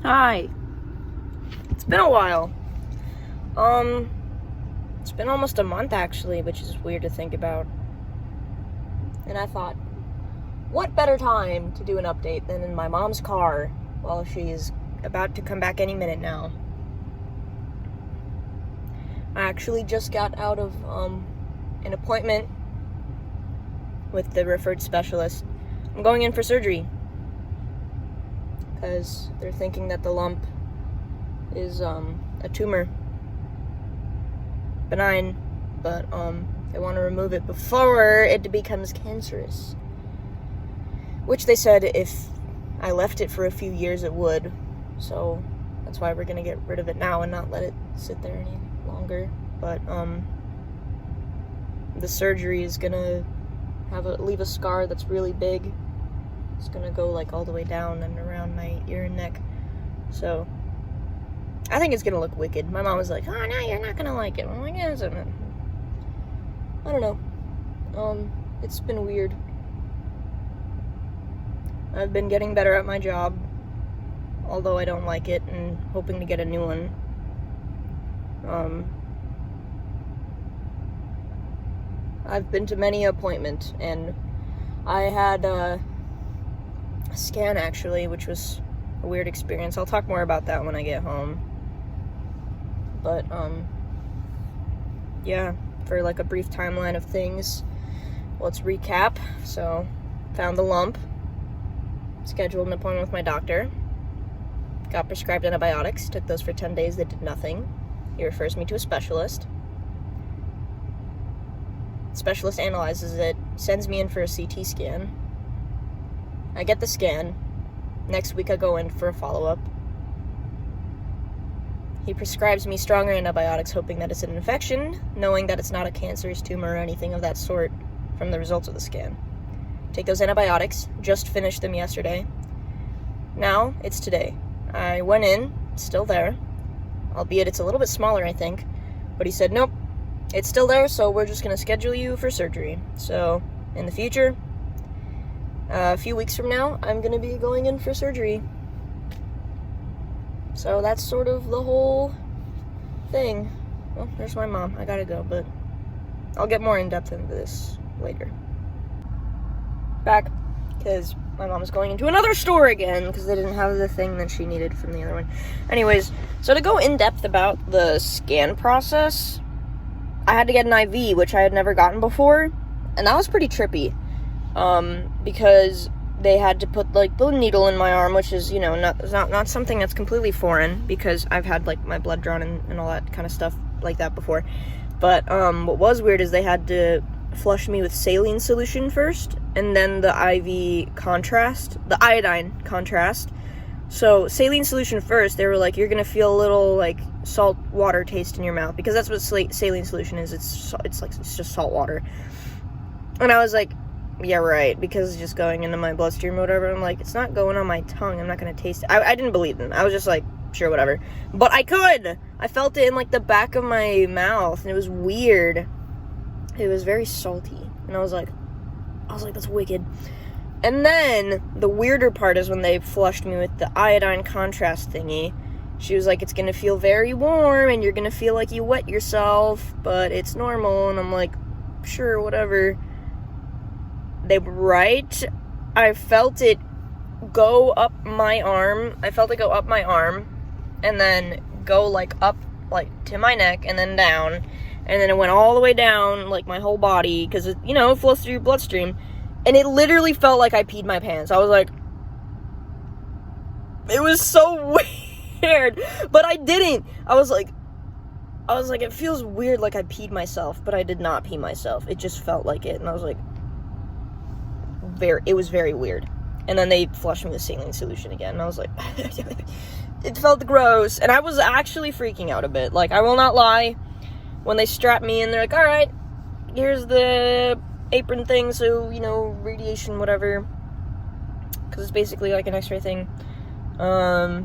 Hi. It's been a while. It's been almost a month actually, which is weird to think about. And I thought, what better time to do an update than in my mom's car while she's about to come back any minute now. I actually just got out of an appointment with the referred specialist. I'm going in for surgery because they're thinking that the lump is a tumor. Benign, but they want to remove it before it becomes cancerous. Which they said if I left it for a few years it would. So that's why we're gonna get rid of it now and not let it sit there any longer. But the surgery is gonna leave a scar that's really big. It's gonna go like all the way down and around my ear and neck. So I think it's gonna look wicked. My mom was like, "Oh no, you're not gonna like it." I'm like, "Yeah, I don't know. It's been weird. I've been getting better at my job, although I don't like it, and hoping to get a new one. I've been to many appointments, and I had a scan actually, which was a weird experience. I'll talk more about that when I get home. But, yeah, for like a brief timeline of things, let's recap. So, found the lump, scheduled an appointment with my doctor, got prescribed antibiotics, took those for 10 days, that did nothing. He refers me to a specialist. Specialist analyzes it, sends me in for a CT scan. I get the scan. Next week I go in for a follow-up. He prescribes me stronger antibiotics, hoping that it's an infection, knowing that it's not a cancerous tumor or anything of that sort from the results of the scan. Take those antibiotics, just finished them yesterday. Now, it's today. I went in, it's still there, albeit it's a little bit smaller, I think, but he said, nope, it's still there, so we're just going to schedule you for surgery. So, in the future, a few weeks from now, I'm going to be going in for surgery. So that's sort of the whole thing. Well, there's my mom. I gotta go, but I'll get more in depth into this later. Back, because my mom's going into another store again, because they didn't have the thing that she needed from the other one. Anyways, so to go in depth about the scan process, I had to get an IV, which I had never gotten before, and that was pretty trippy, because they had to put, like, the needle in my arm, which is, you know, not something that's completely foreign, because I've had, like, my blood drawn and all that kind of stuff like that before. But, what was weird is they had to flush me with saline solution first, and then the IV contrast, the iodine contrast. So, saline solution first, they were like, you're gonna feel a little, like, salt water taste in your mouth, because that's what saline solution is. It's just salt water. And I was like, yeah, right, because it's just going into my bloodstream or whatever. I'm like, it's not going on my tongue. I'm not going to taste it. I didn't believe them. I was just like, sure, whatever. But I could! I felt it in, like, the back of my mouth, and it was weird. It was very salty. And I was like, that's wicked. And then, the weirder part is when they flushed me with the iodine contrast thingy. She was like, it's going to feel very warm, and you're going to feel like you wet yourself, but it's normal. And I'm like, sure, whatever. They were right. I felt it go up my arm. And then go, like, up, like, to my neck, and then down. And then it went all the way down, like, my whole body, because it, you know, it flows through your bloodstream. And it literally felt like I peed my pants. I was like, it was so weird. But I didn't. I was like, it feels weird like I peed myself, but I did not pee myself. It just felt like it. And I was like, it was very weird. And then they flushed me with saline solution again, and I was like, it felt gross, and I was actually freaking out a bit. Like, I will not lie, when they strapped me in, they're like, alright, here's the apron thing, so, you know, radiation, whatever, because it's basically like an x-ray thing. They're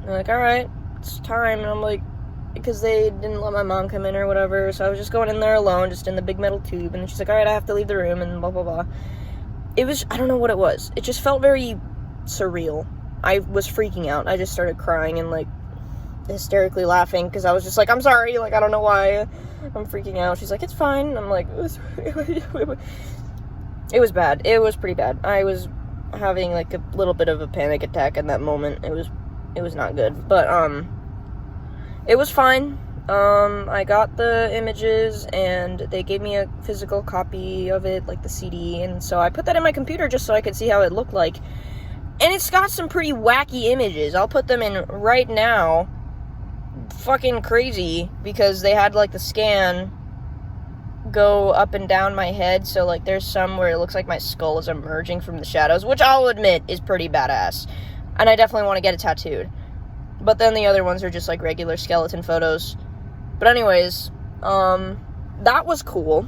like, alright, it's time, and I'm like, because they didn't let my mom come in or whatever, so I was just going in there alone, just in the big metal tube, and then she's like, alright, I have to leave the room, and blah, blah, blah. It was, I don't know what it was. It just felt very surreal. I was freaking out. I just started crying and, like, hysterically laughing because I was just like, I'm sorry, like, I don't know why I'm freaking out. She's like, it's fine. I'm like, it was bad. It was pretty bad. I was having, like, a little bit of a panic attack in that moment. It was not good, but it was fine. I got the images, and they gave me a physical copy of it, like the CD, and so I put that in my computer just so I could see how it looked like. And it's got some pretty wacky images. I'll put them in right now. Fucking crazy, because they had, like, the scan go up and down my head, so, like, there's some where it looks like my skull is emerging from the shadows, which I'll admit is pretty badass. And I definitely want to get it tattooed. But then the other ones are just, like, regular skeleton photos. But anyways, that was cool.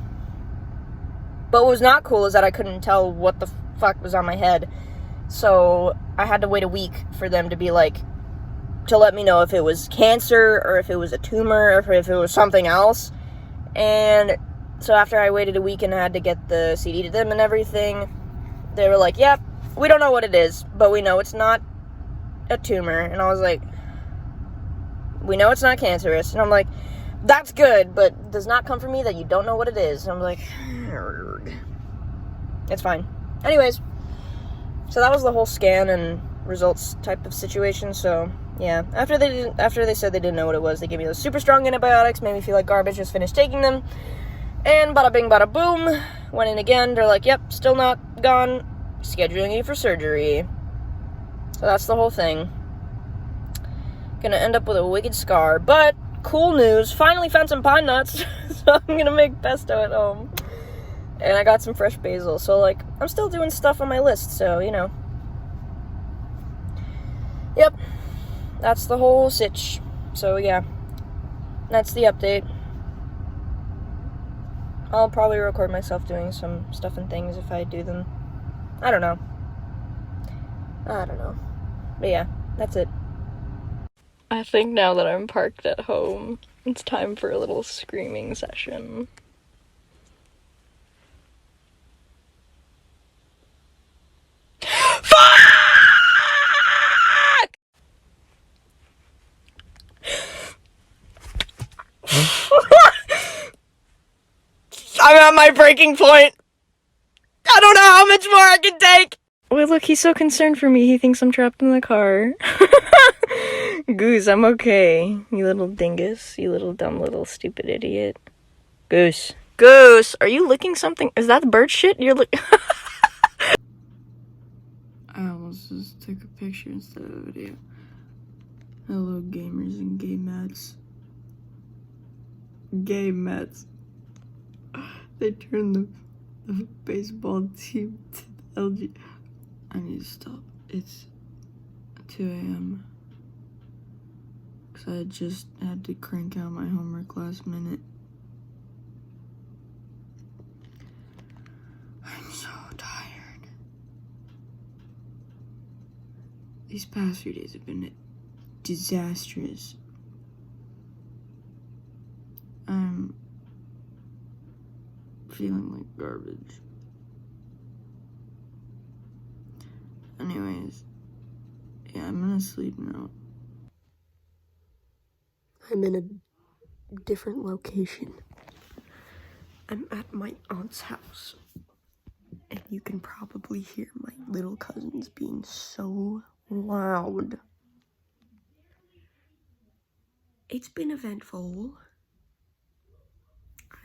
But what was not cool is that I couldn't tell what the fuck was on my head. So I had to wait a week for them to be like, to let me know if it was cancer, or if it was a tumor, or if it was something else. And so after I waited a week and I had to get the CD to them and everything, they were like, yep, we don't know what it is, but we know it's not a tumor. And I was like, we know it's not cancerous. And I'm like, that's good, but it does not come from me that you don't know what it is. And I'm like, it's fine. Anyways, so that was the whole scan and results type of situation. So yeah, after they said they didn't know what it was, they gave me those super strong antibiotics, made me feel like garbage, just finished taking them, and bada bing bada boom, went in again. They're like, yep, still not gone, scheduling you for surgery. So that's the whole thing. Gonna end up with a wicked scar, but cool news, finally found some pine nuts, so I'm gonna make pesto at home. And I got some fresh basil, so, like, I'm still doing stuff on my list, so, you know. Yep, that's the whole sitch. So, yeah, that's the update. I'll probably record myself doing some stuff and things if I do them. I don't know. But yeah, that's it. I think now that I'm parked at home, it's time for a little screaming session. Fuck! I'm at my breaking point. I don't know how much more I can take. Wait, look, he's so concerned for me. He thinks I'm trapped in the car. Goose, I'm okay. You little dingus. You little dumb little stupid idiot. Goose. Goose, are you licking something? Is that bird shit? You're I almost just took a picture instead of a video. Hello, gamers and gay mats. Gay mats. They turned the baseball team to the LG. I need to stop. It's 2 a.m. Because I just had to crank out my homework last minute. I'm so tired. These past few days have been disastrous. I'm feeling like garbage. Anyways, yeah, I'm gonna sleep now. I'm in a different location. I'm at my aunt's house. And you can probably hear my little cousins being so loud. It's been eventful.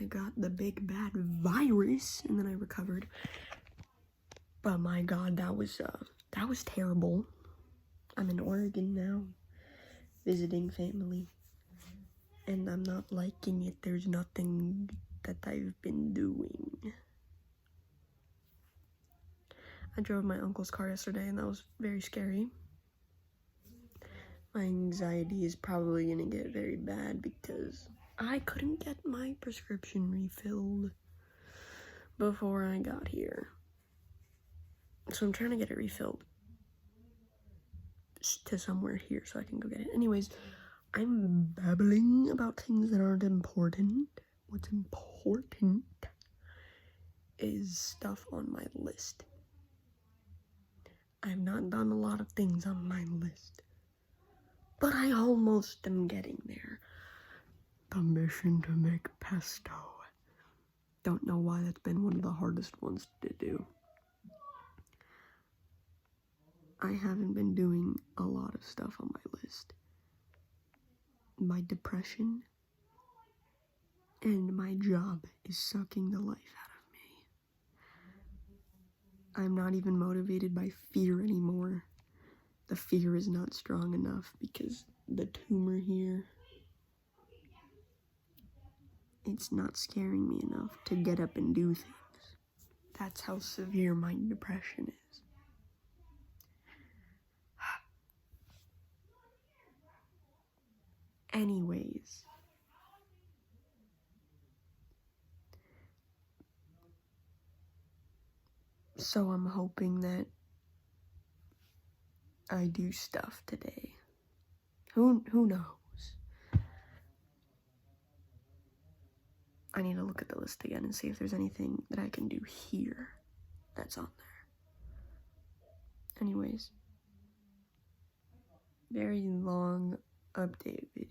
I got the big bad virus and then I recovered. But my god, that was terrible. I'm in Oregon now, visiting family. And I'm not liking it. There's nothing that I've been doing. I drove my uncle's car yesterday and that was very scary. My anxiety is probably gonna get very bad because I couldn't get my prescription refilled before I got here. So I'm trying to get it refilled to somewhere here so I can go get it. Anyways, I'm babbling about things that aren't important. What's important is stuff on my list. I've not done a lot of things on my list, but I almost am getting there. The mission to make pesto. Don't know why that's been one of the hardest ones to do. I haven't been doing a lot of stuff on my list. My depression and my job is sucking the life out of me. I'm not even motivated by fear anymore. The fear is not strong enough because the tumor here, it's not scaring me enough to get up and do things. That's how severe my depression is. Anyways, so I'm hoping that I do stuff today. Who knows? I need to look at the list again and see if there's anything that I can do here that's on there. Anyways, very long update video.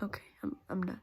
Okay, I'm done.